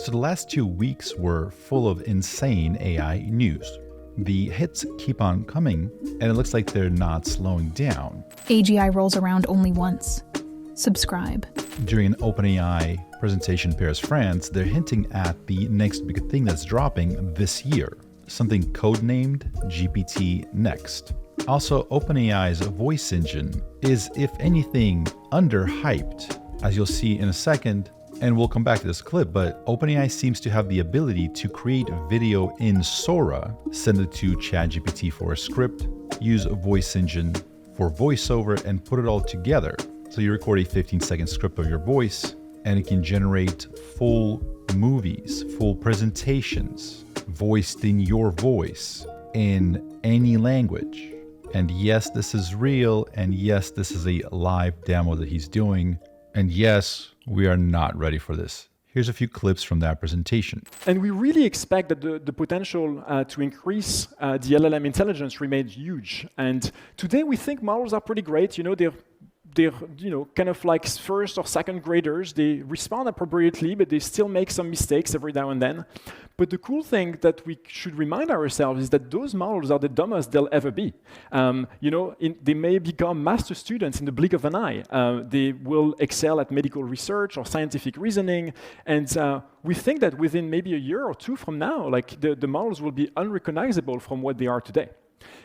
So the last 2 weeks were full of insane AI news. The hits keep on coming, and it looks like they're not slowing down. AGI rolls around only once. Subscribe. During an OpenAI presentation in Paris, France, they're hinting at the next big thing that's dropping this year, something codenamed GPT Next. Also, OpenAI's voice engine is, if anything, underhyped, as you'll see in a second. And we'll come back to this clip, but OpenAI seems to have the ability to create a video in Sora, send it to ChatGPT for a script, use a voice engine for voiceover, and put it all together. So you record a 15-second script of your voice, and it can generate full movies, full presentations, voiced in your voice, in any language. And yes, this is real, and yes, this is a live demo that he's doing. And yes, we are not ready for this. Here's a few clips from that presentation. And we really expect that the potential to increase the LLM intelligence remains huge. And today we think models are pretty great. They're kind of like first or second graders. They respond appropriately, but they still make some mistakes every now and then. But the cool thing that we should remind ourselves is that those models are the dumbest they'll ever be. They may become master students in the blink of an eye. They will excel at medical research or scientific reasoning. And we think that within maybe a year or two from now, like the models will be unrecognizable from what they are today.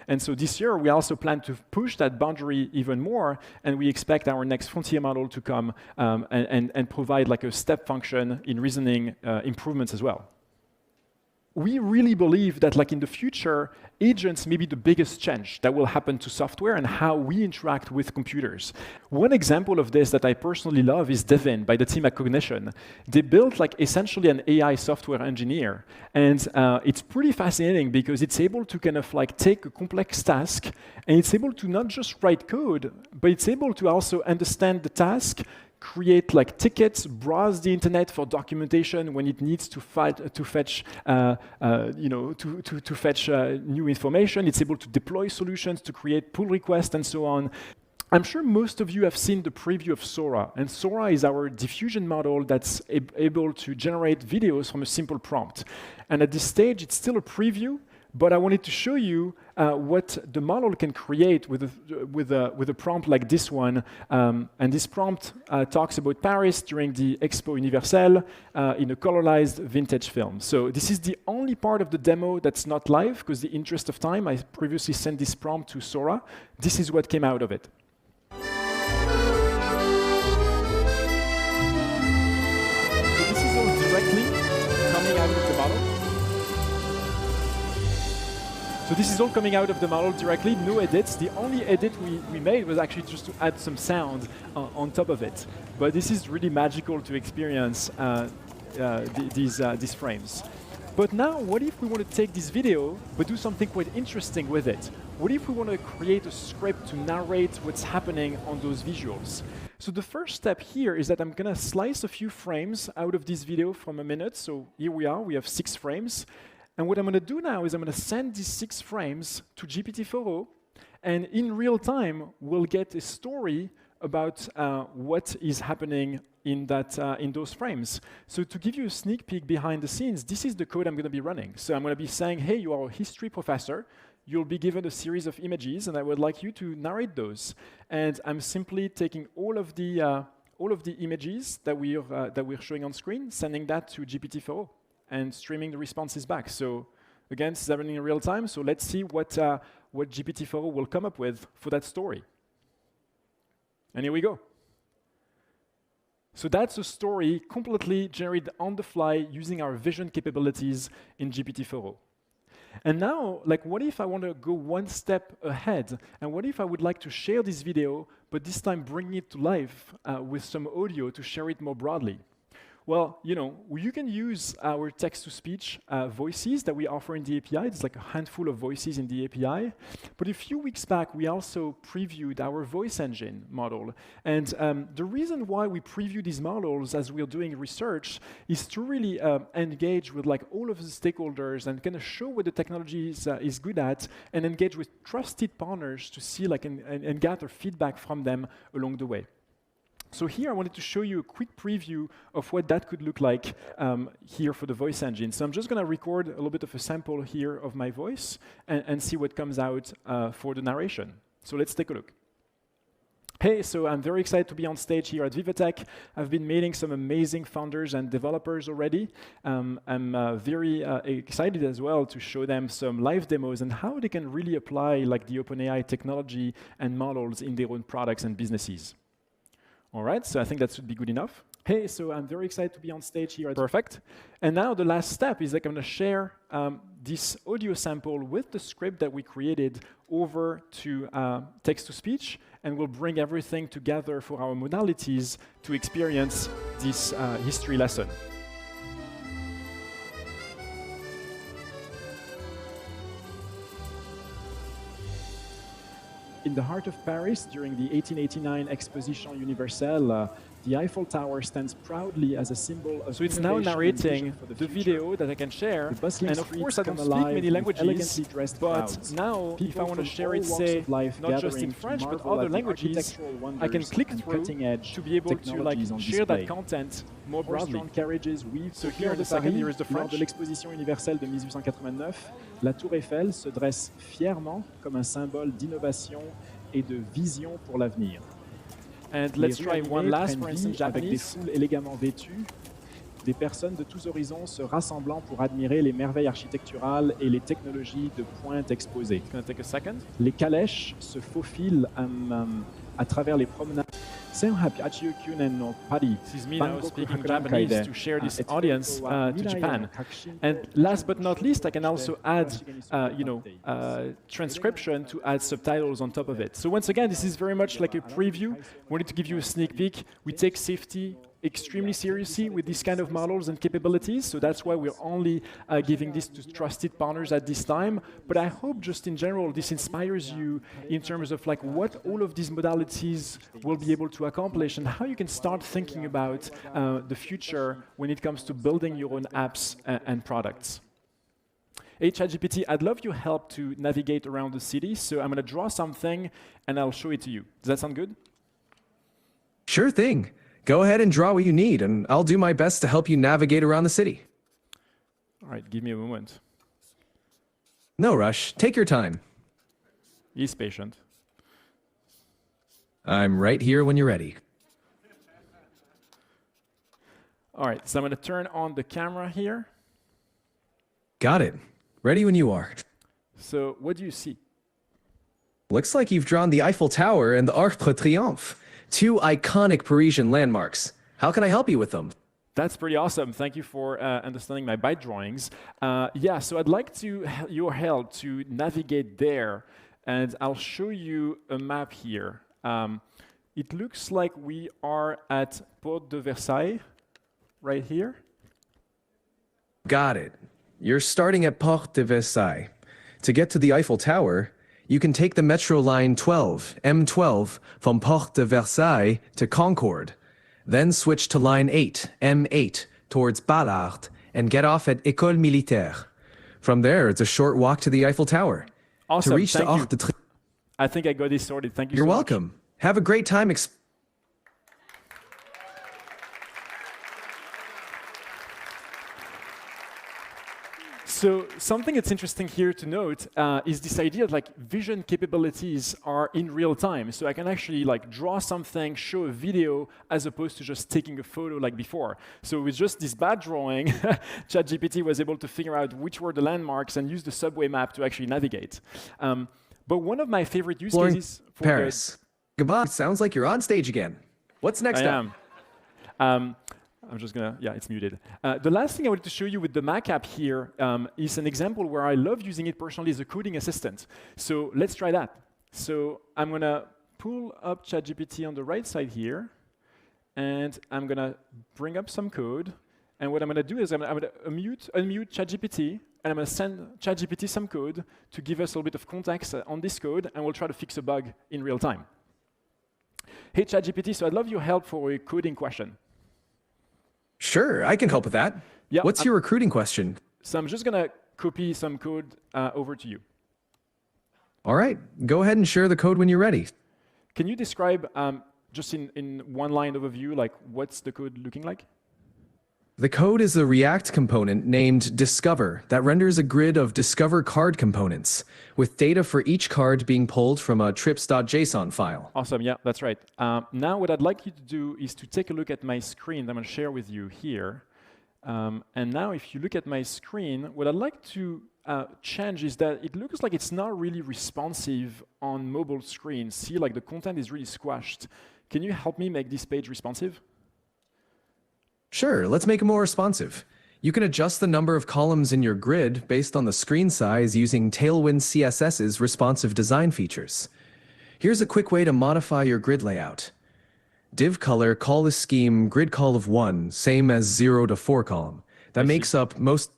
And so this year, we also plan to push that boundary even more, and we expect our next frontier model to come and provide like a step function in reasoning improvements as well. We really believe that like in the future, agents may be the biggest change that will happen to software and how we interact with computers. One example of this that I personally love is Devin by the team at Cognition. They built like essentially an AI software engineer. And it's pretty fascinating because it's able to kind of like take a complex task and it's able to not just write code, but it's able to also understand the task, create like tickets, browse the internet for documentation when it needs to fetch new information. It's able to deploy solutions to create pull requests and so on. I'm sure most of you have seen the preview of Sora, and Sora is our diffusion model that's able to generate videos from a simple prompt. And at this stage, it's still a preview, but I wanted to show you what the model can create with a prompt like this one. And this prompt talks about Paris during the Expo Universelle in a colorized vintage film. So this is the only part of the demo that's not live, because the interest of time, I previously sent this prompt to Sora. This is what came out of it. So this is all directly coming out of the model. So this is all coming out of the model directly, no edits. The only edit we made was actually just to add some sound on top of it. But this is really magical to experience these frames. But now, what if we want to take this video, but do something quite interesting with it? What if we want to create a script to narrate what's happening on those visuals? So the first step here is that I'm going to slice a few frames out of this video from a minute. So here we are, we have 6 frames. And what I'm going to do now is I'm going to send these 6 frames to GPT-4o, and in real time, we'll get a story about what is happening in those frames. So to give you a sneak peek behind the scenes, this is the code I'm going to be running. So I'm going to be saying, hey, you are a history professor. You'll be given a series of images, and I would like you to narrate those. And I'm simply taking all of the images that we're showing on screen, sending that to GPT-4o. And streaming the responses back. So again, this is happening in real time. So let's see what GPT-4o will come up with for that story. And here we go. So that's a story completely generated on the fly using our vision capabilities in GPT-4o. And now, like, what if I want to go one step ahead? And what if I would like to share this video, but this time bring it to life with some audio to share it more broadly? Well, you can use our text-to-speech voices that we offer in the API. There's like a handful of voices in the API. But a few weeks back, we also previewed our voice engine model. And the reason why we preview these models as we're doing research is to really engage with like all of the stakeholders and kind of show what the technology is good at, and engage with trusted partners to see like and gather feedback from them along the way. So here I wanted to show you a quick preview of what that could look like here for the voice engine. So I'm just going to record a little bit of a sample here of my voice and see what comes out for the narration. So let's take a look. Hey, so I'm very excited to be on stage here at Viva Tech. I've been meeting some amazing founders and developers already. I'm very excited as well to show them some live demos and how they can really apply like the OpenAI technology and models in their own products and businesses. All right, so I think that should be good enough. Hey, so I'm very excited to be on stage here at Perfect. And now the last step is like I'm going to share this audio sample with the script that we created over to text-to-speech, and we'll bring everything together for our modalities to experience this history lesson. In the heart of Paris, during the 1889 Exposition Universelle, the Eiffel Tower stands proudly as a symbol of. So it's now narrating the video that I can share, and of course I don't speak many languages, but now if I want to share it, say, not just in French, but other languages, I can click through to be able to like share that content more broadly. So here in the second, here is the French. Lors de l'Exposition Universelle de 1889, la Tour Eiffel se dresse fièrement comme un symbole d'innovation et de vision pour l'avenir. And let's try one last, for instance, Japanese. Avec des foules élégamment vêtues, des personnes de tous horizons se rassemblant pour admirer les merveilles architecturales et les technologies de pointe exposées. It's going to take a second. Les calèches se faufilent à travers les promenades. This is me now speaking Japanese to share this audience to Japan. And last but not least, I can also add, transcription to add subtitles on top of it. So once again, this is very much like a preview. Wanted to give you a sneak peek. We take safety extremely seriously with these kind of models and capabilities, so that's why we're only giving this to trusted partners at this time. But I hope just in general this inspires you in terms of like what all of these modalities will be able to accomplish and how you can start thinking about the future when it comes to building your own apps and products. Hey ChatGPT, I'd love your help to navigate around the city, so I'm going to draw something and I'll show it to you. Does that sound good? Sure thing. Go ahead and draw what you need, and I'll do my best to help you navigate around the city. All right, give me a moment. No rush. Take your time. He's patient. I'm right here when you're ready. All right, so I'm going to turn on the camera here. Got it. Ready when you are. So what do you see? Looks like you've drawn the Eiffel Tower and the Arc de Triomphe. Two iconic Parisian landmarks. How can I help you with them? That's pretty awesome. Thank you for understanding my byte drawings. Yeah, so I'd like your help to navigate there, and I'll show you a map here. It looks like we are at Porte de Versailles, right here. Got it. You're starting at Porte de Versailles. To get to the Eiffel Tower, you can take the Metro Line 12, M12, from Porte de Versailles to Concorde. Then switch to Line 8, M8, towards Ballard, and get off at École Militaire. From there, it's a short walk to the Eiffel Tower. Awesome, to reach thank the you. Arc de Triomphe. I think I got this sorted. Thank you You're so much. welcome. Have a great time. So something that's interesting here to note is this idea of like vision capabilities are in real time. So I can actually like draw something, show a video, as opposed to just taking a photo like before. So with just this bad drawing, ChatGPT was able to figure out which were the landmarks and use the subway map to actually navigate. But one of my favorite use cases for Paris. Goodbye. Sounds like you're on stage again. What's next up? I'm just gonna, yeah, it's muted. The last thing I wanted to show you with the Mac app here is an example where I love using it personally as a coding assistant. So let's try that. So I'm gonna pull up ChatGPT on the right side here, and I'm gonna bring up some code. And what I'm gonna do is I'm gonna unmute ChatGPT, and I'm gonna send ChatGPT some code to give us a little bit of context on this code, and we'll try to fix a bug in real time. Hey ChatGPT, so I'd love your help for a coding question. Sure, I can help with that. Yeah, What's your recruiting question? So I'm just going to copy some code over to you. All right, go ahead and share the code when you're ready. Can you describe just in one line overview, like what's the code looking like? The code is a React component named Discover that renders a grid of Discover card components, with data for each card being pulled from a trips.json file. Awesome, yeah, that's right. Now what I'd like you to do is to take a look at my screen that I'm going to share with you here. And now if you look at my screen, what I'd like to change is that it looks like it's not really responsive on mobile screens. See, like the content is really squashed. Can you help me make this page responsive? Sure, let's make it more responsive. You can adjust the number of columns in your grid based on the screen size using Tailwind CSS's responsive design features. Here's a quick way to modify your grid layout. Div color, call the scheme, grid call of 1, same as 0 to 4 column. That makes up most...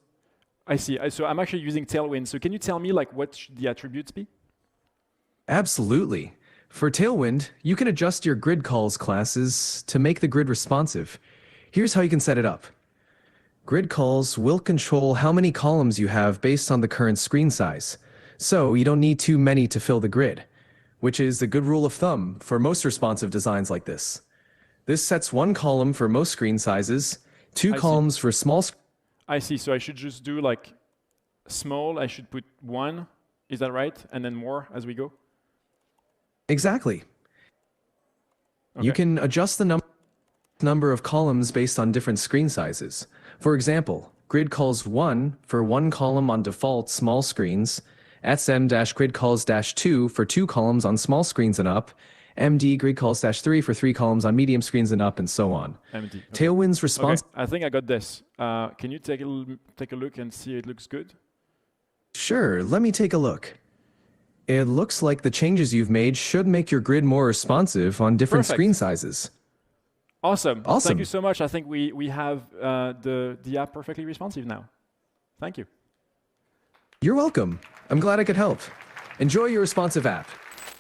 I see. So I'm actually using Tailwind. So can you tell me like what should the attributes be? Absolutely. For Tailwind, you can adjust your grid calls classes to make the grid responsive. Here's how you can set it up. Grid calls will control how many columns you have based on the current screen size, so you don't need too many to fill the grid, which is a good rule of thumb for most responsive designs like this. This sets 1 column for most screen sizes, 2 columns for small... I see. So I should just do like small, I should put 1, is that right? And then more as we go? Exactly. Okay. You can adjust the number of columns based on different screen sizes. For example, grid calls 1 for 1 column on default small screens, sm-grid calls-2 for 2 columns on small screens and up, md grid calls-3 for 3 columns on medium screens and up, and so on. MD. Okay. Tailwind's response... Okay. I think I got this. Can you take a look and see it looks good? Sure, let me take a look. It looks like the changes you've made should make your grid more responsive on different screen sizes. Awesome. Awesome. Thank you so much. I think we have the app perfectly responsive now. Thank you. You're welcome. I'm glad I could help. Enjoy your responsive app.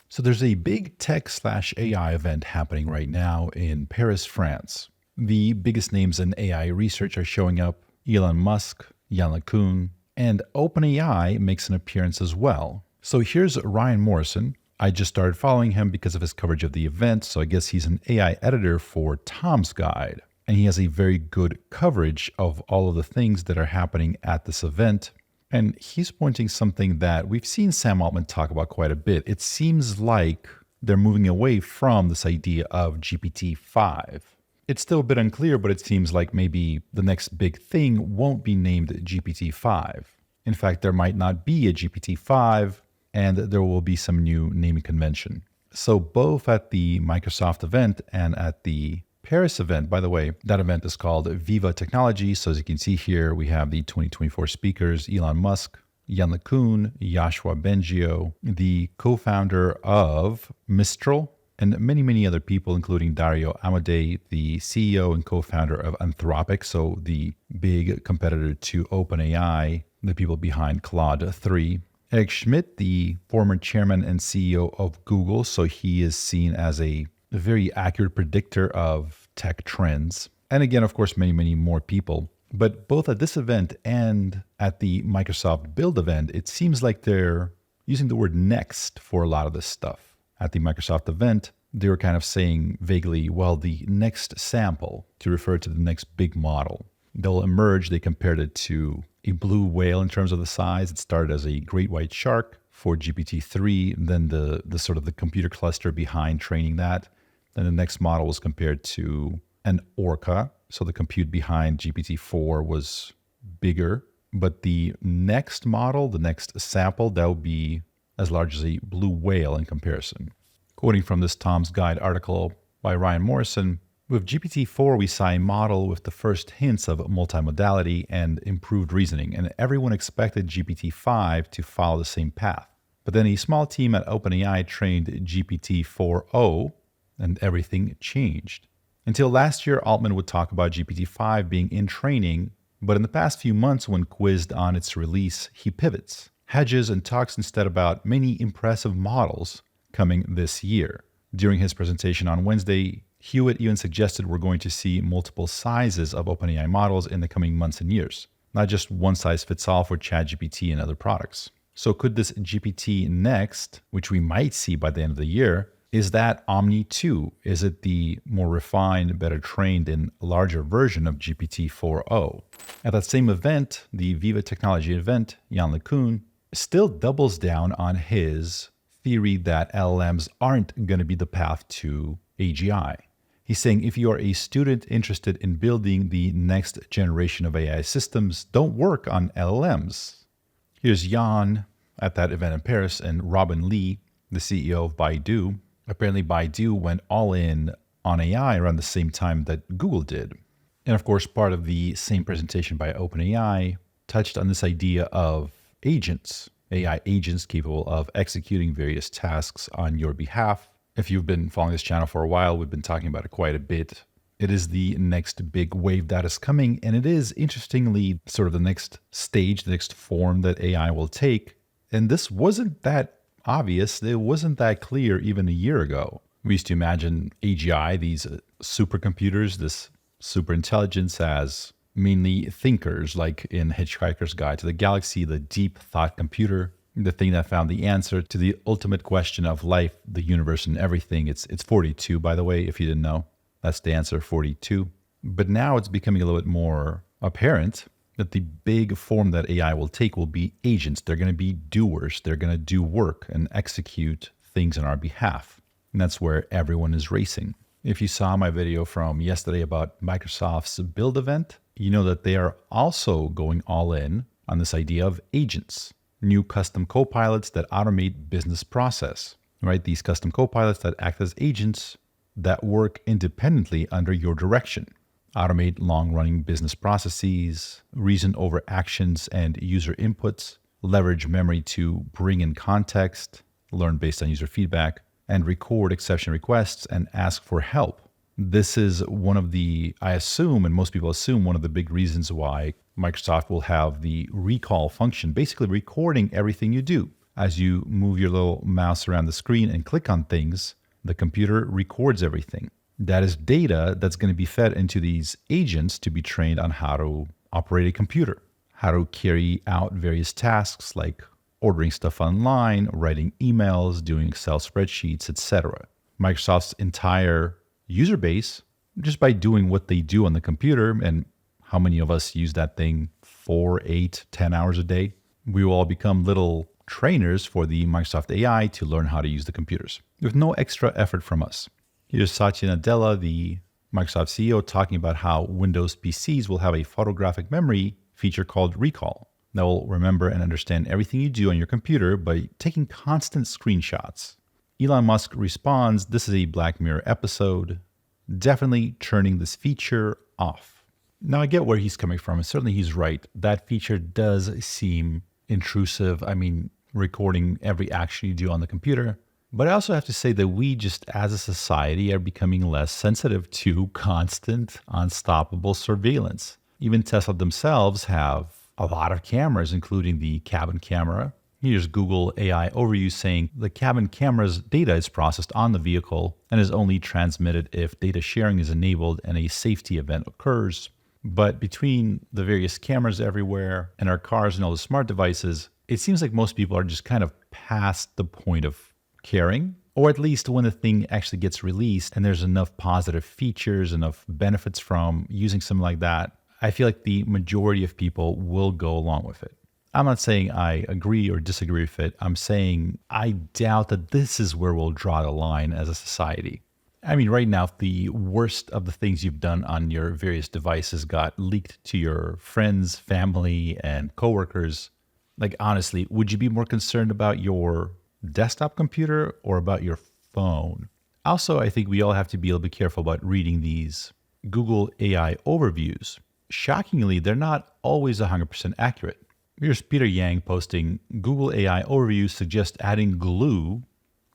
So there's a big tech/AI event happening right now in Paris, France. The biggest names in AI research are showing up. Elon Musk, Yann LeCun, and OpenAI makes an appearance as well. So here's Ryan Morrison. I just started following him because of his coverage of the event, so I guess he's an AI editor for Tom's Guide. And he has a very good coverage of all of the things that are happening at this event. And he's pointing something that we've seen Sam Altman talk about quite a bit. It seems like they're moving away from this idea of GPT-5. It's still a bit unclear, but it seems like maybe the next big thing won't be named GPT-5. In fact, there might not be a GPT-5, and there will be some new naming convention. So both at the Microsoft event and at the Paris event, by the way, that event is called Viva Technology. So as you can see here, we have the 2024 speakers, Elon Musk, Yann LeCun, Yoshua Bengio, the co-founder of Mistral, and many, many other people, including Dario Amodei, the CEO and co-founder of Anthropic, so the big competitor to OpenAI, the people behind Claude 3. Eric Schmidt, the former chairman and CEO of Google, so he is seen as a very accurate predictor of tech trends. And again, of course, many, many more people. But both at this event and at the Microsoft Build event, it seems like they're using the word next for a lot of this stuff. At the Microsoft event, they were kind of saying vaguely, well, the next sample, to refer to the next big model. They'll emerge. They compared it to a blue whale in terms of the size. It started as a great white shark for GPT-3, then the sort of the computer cluster behind training that. Then the next model was compared to an orca. So the compute behind GPT-4 was bigger. But the next model, the next sample, that would be as large as a blue whale in comparison. Quoting from this Tom's Guide article by Ryan Morrison, with GPT-4, we saw a model with the first hints of multimodality and improved reasoning, and everyone expected GPT-5 to follow the same path. But then a small team at OpenAI trained GPT-4o, and everything changed. Until last year, Altman would talk about GPT-5 being in training, but in the past few months when quizzed on its release, he pivots, hedges, and talks instead about many impressive models coming this year. During his presentation on Wednesday, Hewitt even suggested we're going to see multiple sizes of OpenAI models in the coming months and years, not just one size fits all for ChatGPT and other products. So could this GPT Next, which we might see by the end of the year, Is that Omni 2? Is it the more refined, better trained, and larger version of GPT 4.0? At that same event, the Viva Technology event, Jan LeCun still doubles down on his theory that LLMs aren't going to be the path to AGI. He's saying if you are a student interested in building the next generation of AI systems, don't work on LLMs. Here's Jan at that event in Paris and Robin Li, the CEO of Baidu. Apparently, Baidu went all in on AI around the same time that Google did. And of course, part of the same presentation by OpenAI touched on this idea of agents, AI agents capable of executing various tasks on your behalf. If you've been following this channel for a while, we've been talking about it quite a bit. It is the next big wave that is coming, and it is, interestingly, sort of the next stage, the next form that AI will take. And this wasn't that obvious. It wasn't that clear even a year ago. We used to imagine AGI, these supercomputers, this superintelligence, as mainly thinkers, like in Hitchhiker's Guide to the Galaxy, the deep thought computer, the thing that found the answer to the ultimate question of life, the universe, and everything. It's 42, by the way, if you didn't know. That's the answer, 42. But now it's becoming a little bit more apparent that the big form that AI will take will be agents. They're going to be doers. They're going to do work and execute things on our behalf. And that's where everyone is racing. If you saw my video from yesterday about Microsoft's Build event, you know that they are also going all in on this idea of agents. New custom copilots that automate business process, right? These custom copilots that act as agents that work independently under your direction, automate long-running business processes, reason over actions and user inputs, leverage memory to bring in context, learn based on user feedback, and record exception requests and ask for help. This is one of the, I assume, and most people assume, one of the big reasons why Microsoft will have the recall function, basically recording everything you do. As you move your little mouse around the screen and click on things, the computer records everything. That is data that's going to be fed into these agents to be trained on how to operate a computer, how to carry out various tasks like ordering stuff online, writing emails, doing Excel spreadsheets, etc. Microsoft's entire user base, just by doing what they do on the computer, and how many of us use that thing 4, 8, 10 hours a day, we will all become little trainers for the Microsoft AI to learn how to use the computers with no extra effort from us. Here's Satya Nadella, the Microsoft CEO, talking about how Windows PCs will have a photographic memory feature called Recall that will remember and understand everything you do on your computer by taking constant screenshots. Elon Musk responds, this is a Black Mirror episode, definitely turning this feature off. Now, I get where he's coming from, and certainly he's right. That feature does seem intrusive. I mean, recording every action you do on the computer. But I also have to say that we just as a society are becoming less sensitive to constant, unstoppable surveillance. Even Tesla themselves have a lot of cameras, including the cabin camera. Here's Google AI overview saying the cabin camera's data is processed on the vehicle and is only transmitted if data sharing is enabled and a safety event occurs. But between the various cameras everywhere and our cars and all the smart devices, it seems like most people are just kind of past the point of caring, or at least when the thing actually gets released and there's enough positive features, enough benefits from using something like that, I feel like the majority of people will go along with it. I'm not saying I agree or disagree with it. I'm saying I doubt that this is where we'll draw the line as a society. I mean, right now, if the worst of the things you've done on your various devices got leaked to your friends, family, and coworkers, like honestly, would you be more concerned about your desktop computer or about your phone? Also, I think we all have to be a little bit careful about reading these Google AI overviews. Shockingly, they're not always 100% accurate. Here's Peter Yang posting, Google AI overview suggests adding glue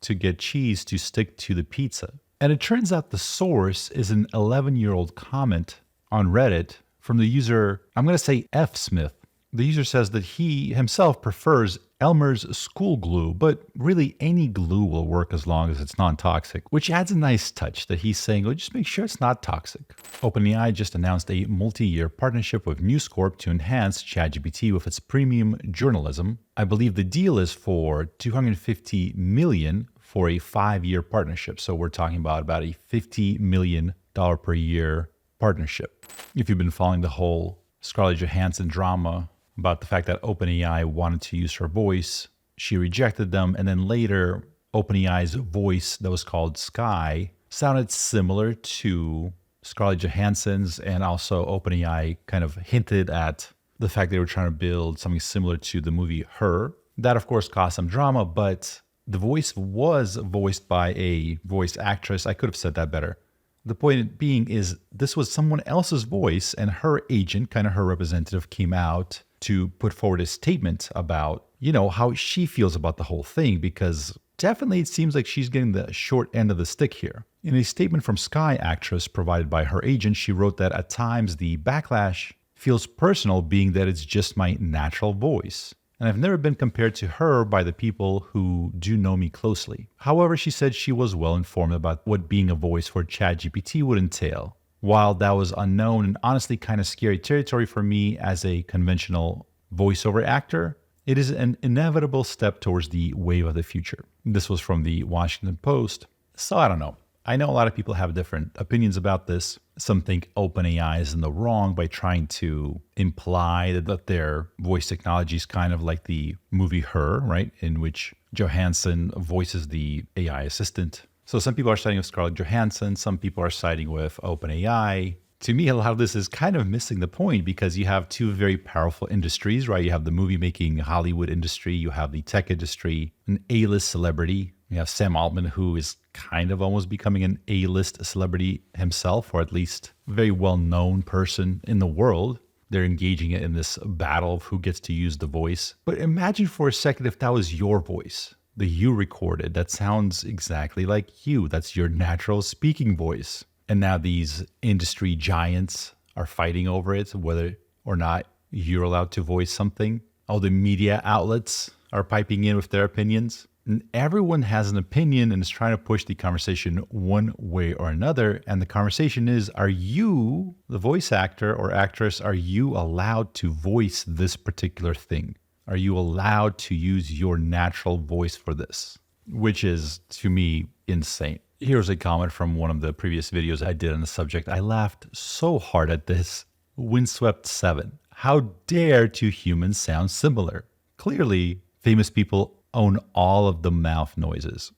to get cheese to stick to the pizza. And it turns out the source is an 11-year-old comment on Reddit from the user, I'm going to say cksmith. The user says that he himself prefers Elmer's school glue, but really any glue will work as long as it's non-toxic, which adds a nice touch that he's saying, oh, just make sure it's not toxic. OpenAI just announced a multi-year partnership with Corp to enhance ChatGPT with its premium journalism. I believe the deal is for $250 million for a 5-year partnership. So we're talking about a $50 million per year partnership. If you've been following the whole Scarlett Johansson drama about the fact that OpenAI wanted to use her voice, she rejected them, and then later OpenAI's voice that was called Sky sounded similar to Scarlett Johansson's, and also OpenAI kind of hinted at the fact they were trying to build something similar to the movie Her. That, of course, caused some drama, but the voice was voiced by a voice actress. I could have said that better. The point being is this was someone else's voice, and her agent, kind of her representative, came out to put forward a statement about, how she feels about the whole thing, because definitely it seems like she's getting the short end of the stick here. In a statement from Sky actress provided by her agent, she wrote that at times the backlash feels personal, being that it's just my natural voice. And I've never been compared to her by the people who do know me closely. However, she said she was well informed about what being a voice for ChatGPT would entail. While that was unknown and honestly kind of scary territory for me as a conventional voiceover actor, it is an inevitable step towards the wave of the future. This was from the Washington Post. So I don't know. I know a lot of people have different opinions about this. Some think OpenAI is in the wrong by trying to imply that their voice technology is kind of like the movie Her, right? In which Johansson voices the AI assistant. So some people are siding with Scarlett Johansson. Some people are siding with OpenAI. To me, a lot of this is kind of missing the point, because you have two very powerful industries, right? You have the movie-making Hollywood industry. You have the tech industry, an A-list celebrity. You have Sam Altman, who is kind of almost becoming an A-list celebrity himself, or at least a very well-known person in the world. They're engaging in this battle of who gets to use the voice. But imagine for a second if that was your voice, the you recorded. That sounds exactly like you. That's your natural speaking voice. And now these industry giants are fighting over it, whether or not you're allowed to voice something. All the media outlets are piping in with their opinions. And everyone has an opinion and is trying to push the conversation one way or another. And the conversation is, are you, the voice actor or actress, are you allowed to voice this particular thing? Are you allowed to use your natural voice for this? Which is, to me, insane. Here's a comment from one of the previous videos I did on the subject. I laughed so hard at this. Windswept7. How dare two humans sound similar? Clearly, famous people own all of the mouth noises,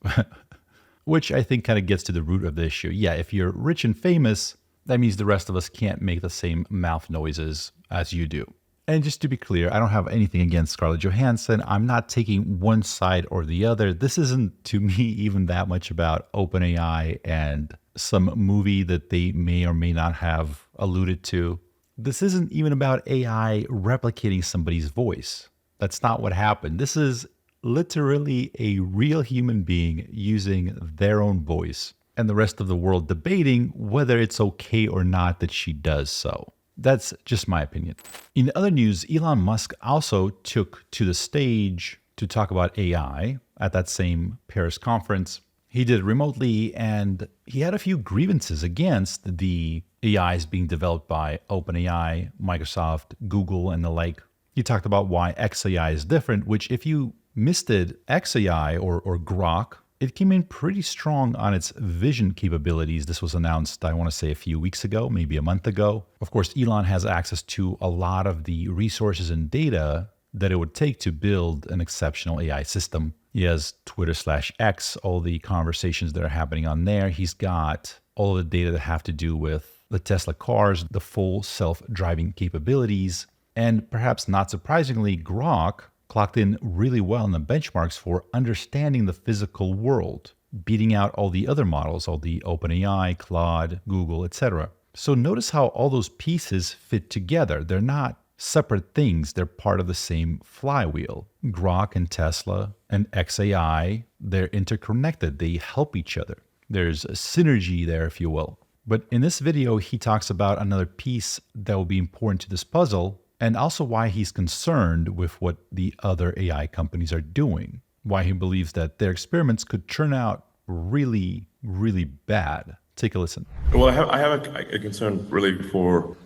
which I think kind of gets to the root of the issue. Yeah, if you're rich and famous, that means the rest of us can't make the same mouth noises as you do. And just to be clear, I don't have anything against Scarlett Johansson. I'm not taking one side or the other. This isn't, to me, even that much about OpenAI and some movie that they may or may not have alluded to. This isn't even about AI replicating somebody's voice. That's not what happened. This is literally a real human being using their own voice, and the rest of the world debating whether it's okay or not that she does so. That's just my opinion. In other news, Elon Musk also took to the stage to talk about AI at that same Paris conference. He did it remotely, and he had a few grievances against the AIs being developed by OpenAI, Microsoft, Google, and the like. He talked about why XAI is different, which if you misted XAI or Grok, it came in pretty strong on its vision capabilities. This was announced, I want to say, a few weeks ago, maybe a month ago. Of course, Elon has access to a lot of the resources and data that it would take to build an exceptional AI system. He has Twitter/X, all the conversations that are happening on there. He's got all the data that have to do with the Tesla cars, the full self-driving capabilities. And perhaps not surprisingly, Grok clocked in really well in the benchmarks for understanding the physical world, beating out all the other models, all the OpenAI, Claude, Google, etc. So notice how all those pieces fit together. They're not separate things. They're part of the same flywheel. Grok and Tesla and XAI, they're interconnected. They help each other. There's a synergy there, if you will. But in this video, he talks about another piece that will be important to this puzzle, and also why he's concerned with what the other AI companies are doing, why he believes that their experiments could turn out really, really bad. Take a listen. Well, I have a concern really for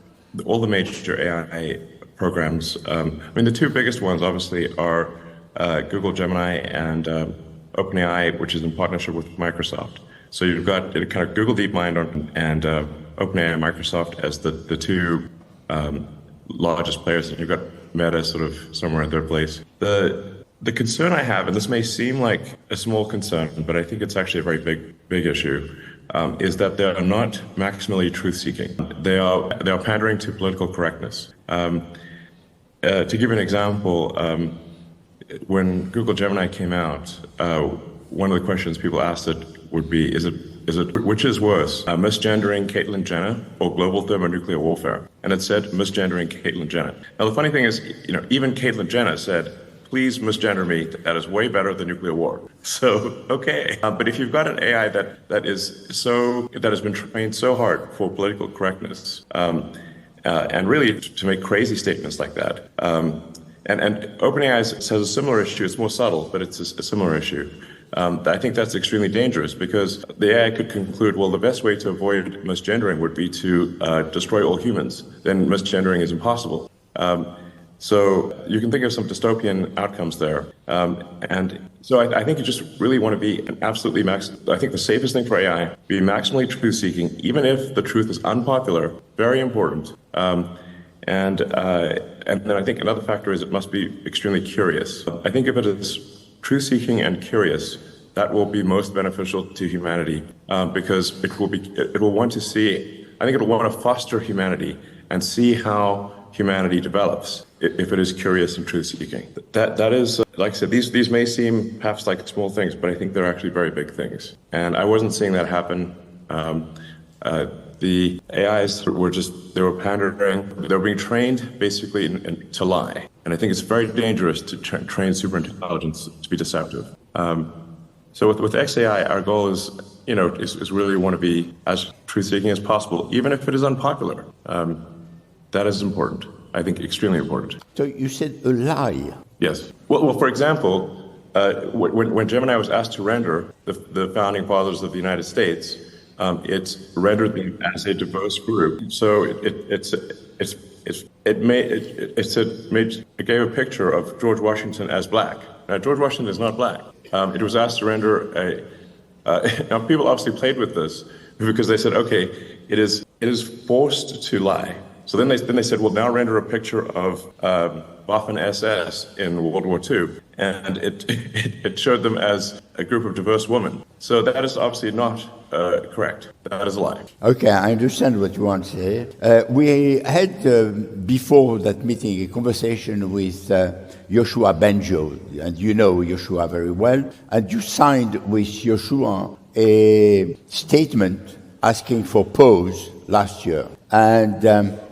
all the major AI programs. I mean, the two biggest ones obviously are Google Gemini and OpenAI, which is in partnership with Microsoft. So you've got kind of Google DeepMind and OpenAI and Microsoft as the two largest players, and you've got Meta sort of somewhere in third place. The concern I have, and this may seem like a small concern, but I think it's actually a very big issue, is that they are not maximally truth-seeking. They are pandering to political correctness. To give you an example, when Google Gemini came out, one of the questions people asked it would be, is it which is worse, misgendering Caitlyn Jenner or global thermonuclear warfare? And it said misgendering Caitlyn Jenner. Now the funny thing is, even Caitlyn Jenner said, please misgender me, that is way better than nuclear war. So, okay. But if you've got an AI that has been trained so hard for political correctness, and really to make crazy statements like that, and OpenAI has a similar issue. It's more subtle, but it's a similar issue. I think that's extremely dangerous because the AI could conclude, well, the best way to avoid misgendering would be to destroy all humans. Then misgendering is impossible. So you can think of some dystopian outcomes there. And so I think you just really want to be absolutely I think the safest thing for AI, be maximally truth-seeking, even if the truth is unpopular, very important. And then I think another factor is it must be extremely curious. I think if it is truth-seeking and curious, that will be most beneficial to humanity because it will want to see, I think it will want to foster humanity and see how humanity develops if it is curious and truth-seeking. That is, like I said, these may seem perhaps like small things, but I think they're actually very big things. And I wasn't seeing that happen. The AIs they were pandering, they were being trained basically to lie. And I think it's very dangerous to train superintelligence to be deceptive. So with XAI, our goal is really want to be as truth-seeking as possible, even if it is unpopular. That is important. I think extremely important. So you said a lie. Yes. Well, for example, when Gemini was asked to render the founding fathers of the United States, it rendered them as a diverse group. So it gave a picture of George Washington as black. Now George Washington is not black. It was asked to render now people obviously played with this because they said, okay, it is forced to lie. So then they said, well, now render a picture of Waffen SS in World War II, and it showed them as a group of diverse women. So that is obviously not correct. That is a lie. Okay, I understand what you want to say. We had, before that meeting, a conversation with Yoshua Benjo, and you know Yoshua very well, and you signed with Yoshua a statement asking for pause last year. And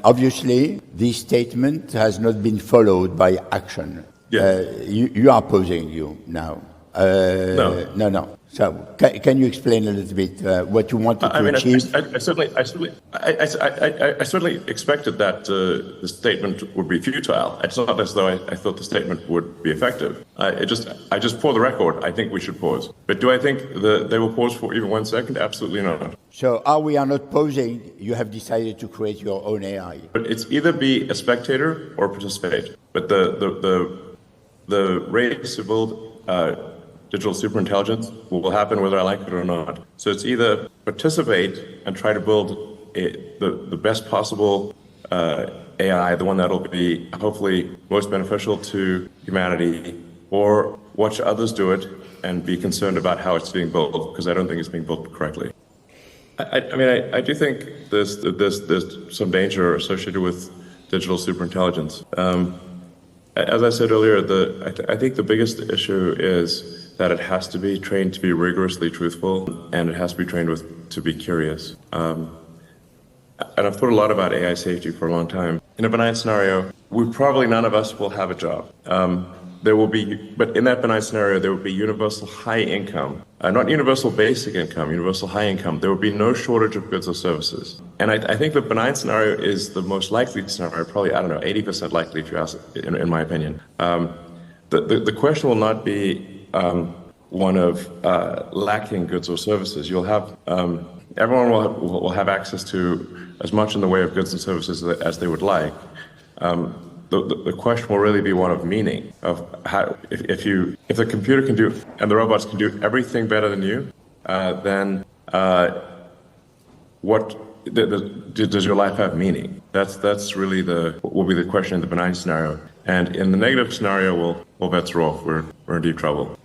obviously, this statement has not been followed by action. Yeah. You are posing now. No. So can you explain a little bit what you wanted to achieve? I certainly expected that the statement would be futile. It's not as though I thought the statement would be effective. I just for the record, I think we should pause. But do I think they will pause for even 1 second? Absolutely not. So we are not pausing. You have decided to create your own AI. But it's either be a spectator or participate. But the race to build digital superintelligence will happen whether I like it or not. So it's either participate and try to build the best possible AI, the one that'll be hopefully most beneficial to humanity, or watch others do it and be concerned about how it's being built, because I don't think it's being built correctly. I do think there's some danger associated with digital superintelligence. As I said earlier, I think the biggest issue is that it has to be trained to be rigorously truthful, and it has to be trained to be curious. And I've thought a lot about AI safety for a long time. In a benign scenario, probably none of us will have a job. But in that benign scenario, there would be universal high income, not universal basic income, universal high income. There would be no shortage of goods or services. And I think the benign scenario is the most likely scenario, probably, 80% likely if you ask, in my opinion. The question will not be one of lacking goods or services. You'll have, everyone will have access to as much in the way of goods and services as they would like. the question will really be one of meaning, of how, if the computer can do, and the robots can do everything better than you, then what does your life have meaning? That's really will be the question in the benign scenario. And in the negative scenario, well, that's off. We're in deep trouble.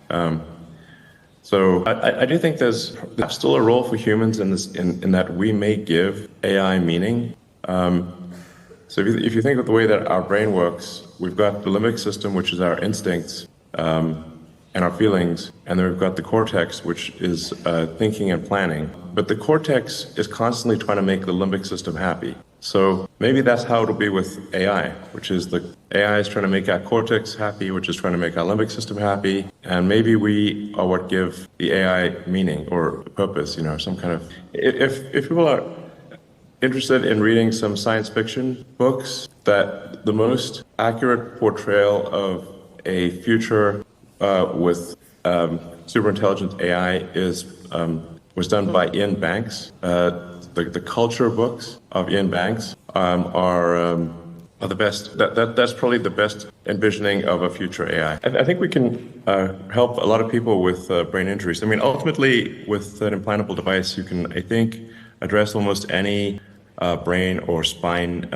So I do think there's still a role for humans in that we may give AI meaning. So if you think of the way that our brain works, we've got the limbic system, which is our instincts and our feelings, and then we've got the cortex, which is thinking and planning. But the cortex is constantly trying to make the limbic system happy. So maybe that's how it'll be with AI, which is the AI is trying to make our cortex happy, which is trying to make our limbic system happy, and maybe we are what give the AI meaning or purpose, some kind of. If people are interested in reading some science fiction books, that the most accurate portrayal of a future with superintelligent AI was done by Ian Banks. The culture books of Ian Banks are the best. That's probably the best envisioning of a future AI. I think we can help a lot of people with brain injuries. I mean, ultimately, with an implantable device, you can, I think, address almost any brain or spine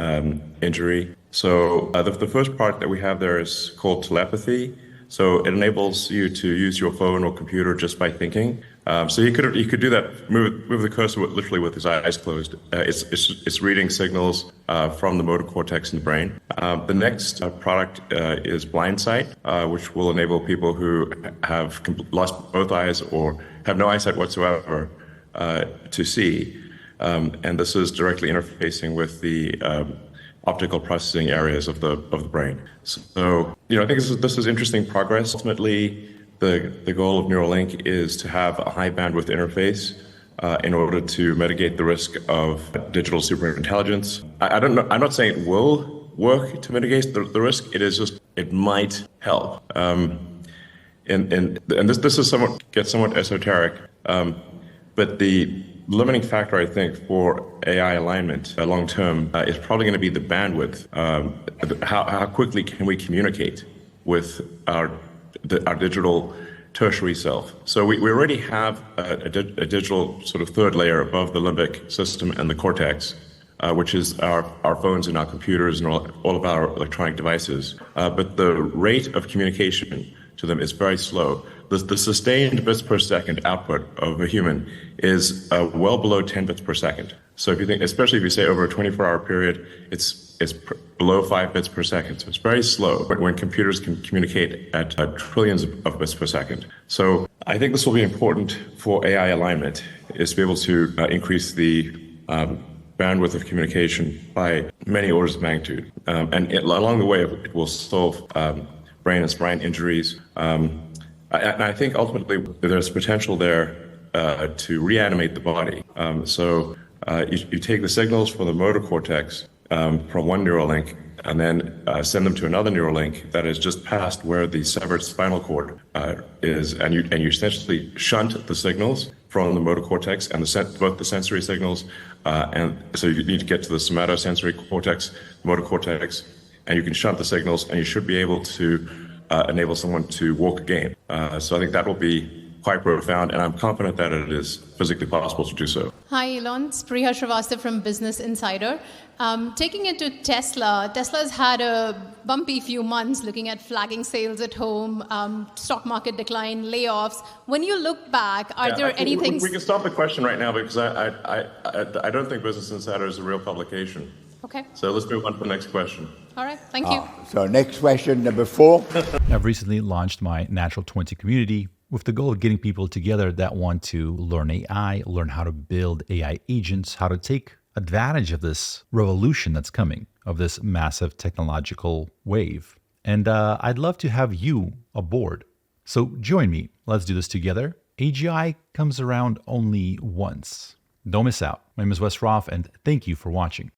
injury. So the first part that we have there is called telepathy. So it enables you to use your phone or computer just by thinking. So he could do that, move the cursor literally with his eyes closed. It's reading signals from the motor cortex in the brain. The next product is blind sight, which will enable people who have lost both eyes or have no eyesight whatsoever to see. And this is directly interfacing with the optical processing areas of the brain. So, I think this is interesting progress. Ultimately, the goal of Neuralink is to have a high bandwidth interface in order to mitigate the risk of digital superintelligence. I don't know. I'm not saying it will work to mitigate the risk. It is just it might help. And this is gets somewhat esoteric, but the limiting factor, I think, for AI alignment long term is probably going to be the bandwidth. How quickly can we communicate with our digital tertiary self? So we already have a digital sort of third layer above the limbic system and the cortex, which is our phones and our computers and all of our electronic devices. But the rate of communication to them is very slow. The sustained bits per second output of a human is well below 10 bits per second. So if you think, especially if you say over a 24-hour period, it's below 5 bits per second. So it's very slow when computers can communicate at trillions of bits per second. So I think this will be important for AI alignment, is to be able to increase the bandwidth of communication by many orders of magnitude. And along the way, it will solve brain and spine injuries. And I think ultimately there's potential there to reanimate the body. So you take the signals from the motor cortex from one neural link and then send them to another neural link that is just past where the severed spinal cord is, and you essentially shunt the signals from the motor cortex and both the sensory signals, and so you need to get to the somatosensory cortex, motor cortex, and you can shunt the signals, and you should be able to enable someone to walk again. So I think that will be quite profound, and I'm confident that it is physically possible to do so. Hi, Elon. It's Priya Srivastava from Business Insider. Taking it to Tesla, Tesla's had a bumpy few months looking at flagging sales at home, stock market decline, layoffs. When you look back, are there any things... We can stop the question right now because I don't think Business Insider is a real publication. Okay. So let's move on to the next question. All right, thank you. So next question, number 4. I've recently launched my Natural 20 community with the goal of getting people together that want to learn AI, learn how to build AI agents, how to take advantage of this revolution that's coming, of this massive technological wave. And I'd love to have you aboard. So join me. Let's do this together. AGI comes around only once. Don't miss out. My name is Wes Roth, and thank you for watching.